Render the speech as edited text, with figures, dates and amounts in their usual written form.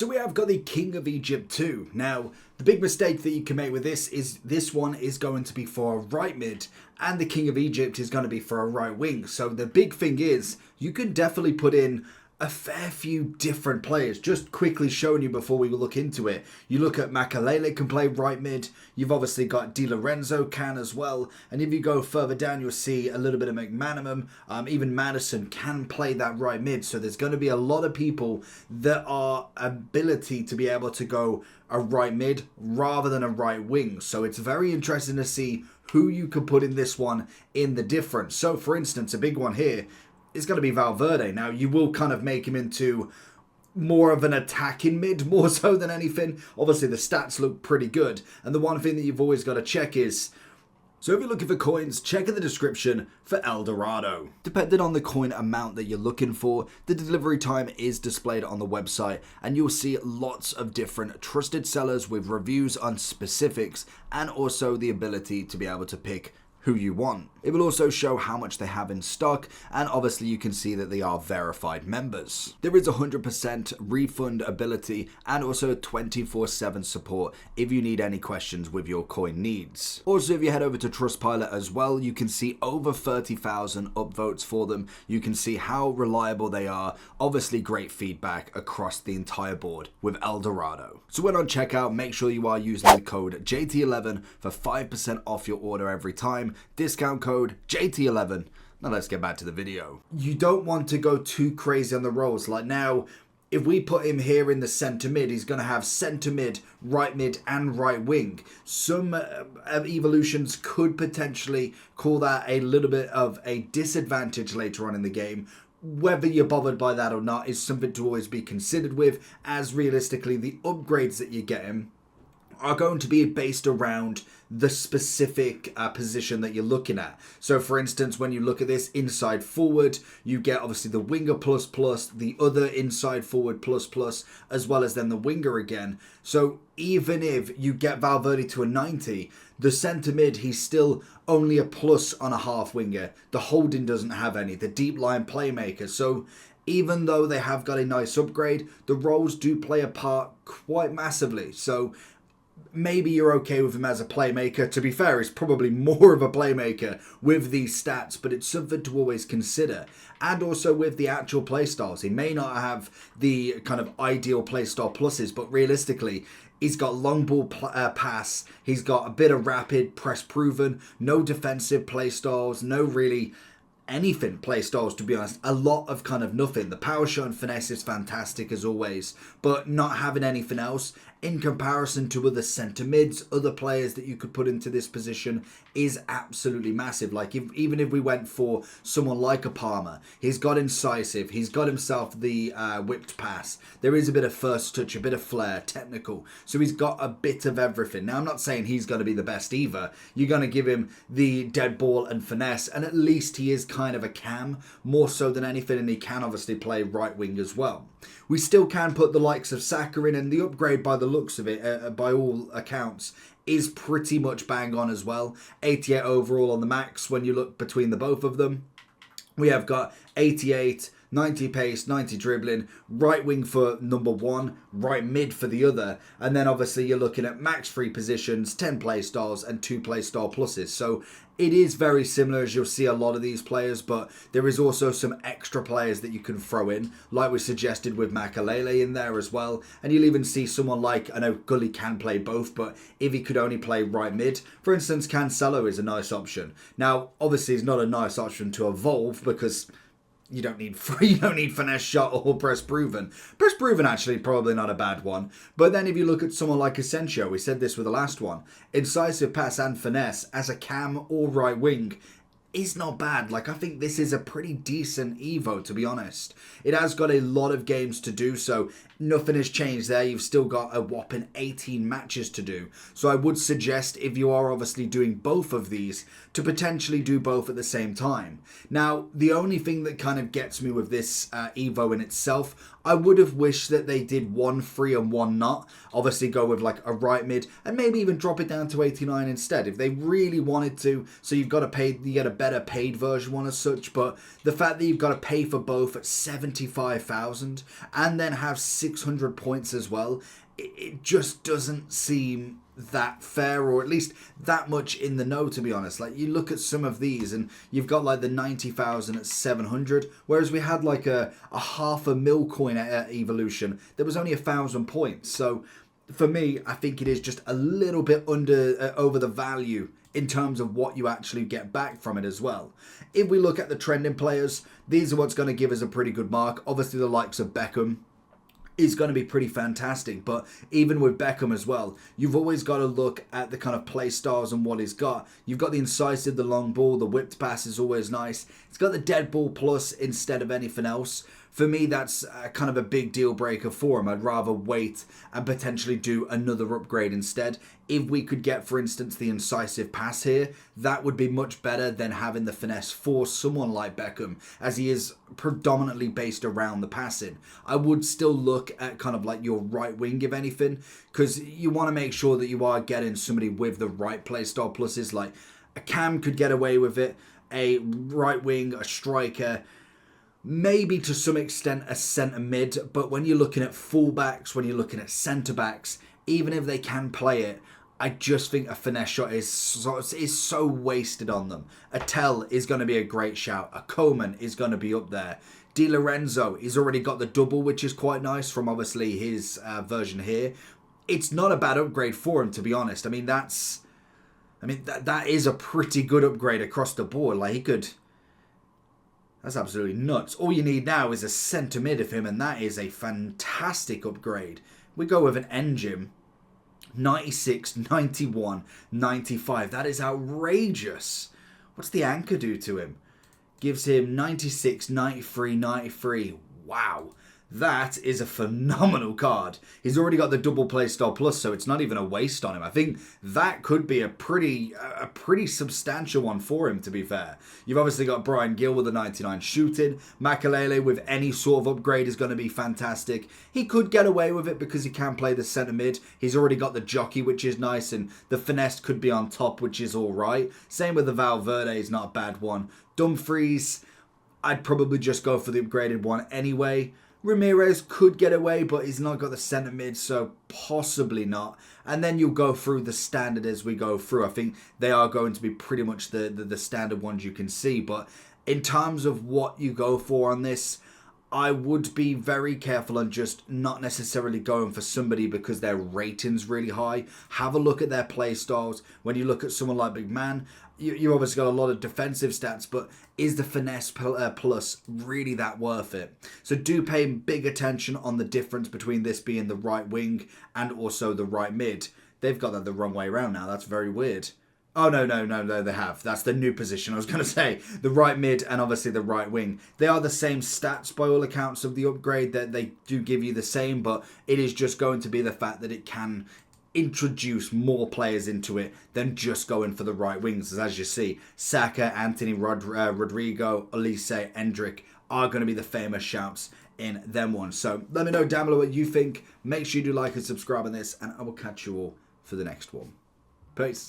So we have got the King of Egypt 2. Now, the big mistake that you can make with this is this one is going to be for a right mid and the King of Egypt is going to be for a right wing. So the big thing is you can definitely put in a fair few different players. Just quickly showing you before we look into it. You look at Makelele can play right mid. You've obviously got Di Lorenzo can as well. And if you go further down, you'll see a little bit of McManaman. Even Madison can play that right mid. So there's going to be a lot of people that are ability to be able to go a right mid rather than a right wing. So it's very interesting to see who you could put in this one in the difference. So for instance, a big one here is going to be Valverde. Now, you will kind of make him into more of an attacking mid, more so than anything. Obviously, the stats look pretty good. And the one thing that you've always got to check is, so if you're looking for coins, check in the description for Eldorado. Depending on the coin amount that you're looking for, the delivery time is displayed on the website and you'll see lots of different trusted sellers with reviews on specifics and also the ability to be able to pick who you want. It will also show how much they have in stock, and obviously you can see that they are verified members. There is 100% refund ability and also 24/7 support if you need any questions with your coin needs. Also, if you head over to Trustpilot as well, you can see over 30,000 upvotes for them. You can see how reliable they are. Obviously great feedback across the entire board with Eldorado. So when on checkout, make sure you are using the code JT11 for 5% off your order every time. Discount code JT11. Now let's get back to the video. You don't want to go too crazy on the roles. Like now, if we put him here in the centre mid, he's going to have centre mid, and right wing. Some evolutions could potentially call that a little bit of a disadvantage later on in the game. Whether you're bothered by that or not is something to always be considered with, as realistically the upgrades that you get him are going to be based around the specific position that you're looking at. So for instance, when you look at this inside forward, you get obviously the winger plus plus, the other inside forward plus plus, as well as then the winger again. So even if you get Valverde to a 90, the centre mid, he's still only a plus on a half winger. The holding doesn't have any, the deep line playmaker. So even though they have got a nice upgrade, the roles do play a part quite massively. So maybe you're okay with him as a playmaker. To be fair, he's probably more of a playmaker with these stats, but it's something to always consider. And also with the actual playstyles. He may not have the kind of ideal playstyle pluses, but realistically, he's got long ball pass, he's got a bit of rapid, press proven, no defensive playstyles, no really anything playstyles, to be honest. A lot of kind of nothing. The power shot and finesse is fantastic as always, but not having anything else in comparison to other centre mids, other players that you could put into this position is absolutely massive. Like even if we went for someone like a Palmer, he's got incisive, he's got himself the whipped pass. There is a bit of first touch, a bit of flair, technical. So he's got a bit of everything. Now I'm not saying he's going to be the best either. You're going to give him the dead ball and finesse, and at least he is kind of a cam more so than anything, and he can obviously play right wing as well. We still can put the likes of Saka in, and the upgrade by the looks of it, by all accounts, is pretty much bang on as well. 88 overall on the max when you look between the both of them. We have got 88, 90 pace, 90 dribbling, right wing for number one, right mid for the other. And then obviously you're looking at max free positions, 10 play styles and 2 play style pluses. So it is very similar, as you'll see a lot of these players, but there is also some extra players that you can throw in, like we suggested with Makelele in there as well. And you'll even see someone like, I know Gully can play both, but if he could only play right mid, for instance, Cancelo is a nice option. Now, obviously it's not a nice option to evolve because you don't need finesse shot or press proven. Press proven actually probably not a bad one. But then if you look at someone like Asensio, we said this with the last one, incisive pass and finesse as a cam or right wing is not bad. Like, I think this is a pretty decent Evo, to be honest. It has got a lot of games to do, so nothing has changed there. You've still got a whopping 18 matches to do. So I would suggest, if you are obviously doing both of these, to potentially do both at the same time. Now, the only thing that kind of gets me with this Evo in itself, I would have wished that they did one free and one not. Obviously go with like a right mid and maybe even drop it down to 89 instead if they really wanted to. So you've got to pay, you get a better paid version one as such. But the fact that you've got to pay for both at 75,000 and then have 600 points as well, it just doesn't seem that fair, or at least that much in the know, to be honest. Like, you look at some of these and you've got like the 90,000 at 700, whereas we had like a half a mil coin at Evolution that was only 1,000 points. So for me, I think it is just a little bit over the value in terms of what you actually get back from it as well. If we look at the trending players, these are what's going to give us a pretty good mark. Obviously the likes of Beckham is going to be pretty fantastic, but even with Beckham as well, you've always got to look at the kind of play styles and what he's got. You've got the incisive, the long ball, the whipped pass is always nice. It's got the dead ball plus instead of anything else. For me, that's kind of a big deal breaker for him. I'd rather wait and potentially do another upgrade instead. If we could get, for instance, the incisive pass here, that would be much better than having the finesse for someone like Beckham, as he is predominantly based around the passing. I would still look at kind of like your right wing, if anything, because you want to make sure that you are getting somebody with the right playstyle pluses. Like a Cam could get away with it, a right wing, a striker, maybe to some extent a centre mid, but when you're looking at fullbacks, when you're looking at centre backs, even if they can play it, I just think a finesse shot is so wasted on them. A Tell is going to be a great shout. A Coman is going to be up there. Di Lorenzo, he's already got the double, which is quite nice from obviously his version here. It's not a bad upgrade for him, to be honest. I mean, that is a pretty good upgrade across the board. Like, he could... That's absolutely nuts. All you need now is a centre mid of him, and that is a fantastic upgrade. We go with an engine. 96, 91, 95. That is outrageous. What's the anchor do to him? Gives him 96, 93, 93. Wow. That is a phenomenal card. He's already got the double playstyle plus, so it's not even a waste on him. I think that could be a pretty substantial one for him, to be fair. You've obviously got Brian Gill with the 99 shooting. Makalele with any sort of upgrade is going to be fantastic. He could get away with it because he can play the centre mid. He's already got the jockey, which is nice, and the finesse could be on top, which is all right. Same with the Valverde, is not a bad one. Dumfries, I'd probably just go for the upgraded one anyway. Ramirez could get away, but he's not got the centre mid, so possibly not. And then you'll go through the standard as we go through. I think they are going to be pretty much the standard ones you can see. But in terms of what you go for on this, I would be very careful on just not necessarily going for somebody because their rating's really high. Have a look at their play styles. When you look at someone like Big Man, you obviously got a lot of defensive stats, but is the finesse plus really that worth it? So do pay big attention on the difference between this being the right wing and also the right mid. They've got that the wrong way around now. That's very weird. Oh, no, they have. That's the new position. I was going to say the right mid and obviously the right wing. They are the same stats by all accounts of the upgrade, that they do give you the same, but it is just going to be the fact that it can introduce more players into it than just going for the right wings. As you see, Saka, Anthony, Rodrigo, Elise, Endrick are going to be the famous shouts in them ones. So let me know down below what you think. Make sure you do like and subscribe on this, and I will catch you all for the next one. Peace.